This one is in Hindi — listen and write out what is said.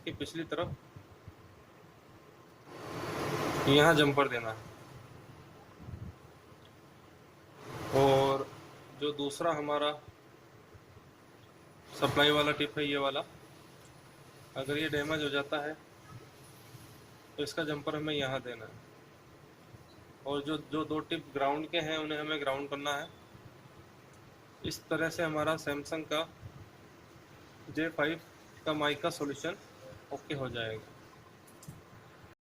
कि पिछली तरफ यहाँ जंपर देना है। और जो दूसरा हमारा सप्लाई वाला टिप है, ये वाला, अगर ये डैमेज हो जाता है तो इसका जंपर हमें यहाँ देना है। और जो जो दो टिप ग्राउंड के हैं उन्हें हमें ग्राउंड करना है। इस तरह से हमारा सैमसंग का J5 का माइक का सॉल्यूशन ओके हो जाएगा।